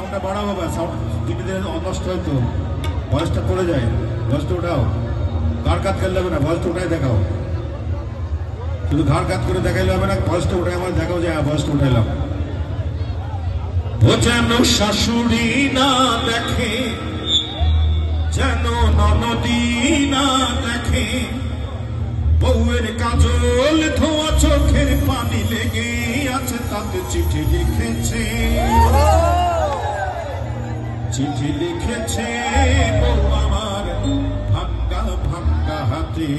সাউন্ডটা বাড়াও বাবা, সাউন্ড টিভিতে নষ্ট হয়তো, ভয়েসটা পড়ে যায়, ভয়েসটা ওঠাও। ঘাড় কাত করলে হবে না, ভয়েসটা উঠাই দেখাও। শুধু ঘাড় কাত করে দেখাইলে হবে না, ভয়েসটা উঠাই আমার দেখাও যে ভয়েসটা উঠাইলাম। ও যেন শাশুড়ি না দেখে, যেন ননদি না দেখে, বউয়ের কাজল ধোয়া চোখের পানি লেগে আছে, তাতে চিঠি লিখেছে, চিঠি লিখেছে বউ আমার ভাঙ্গা ভাঙ্গা হাতে।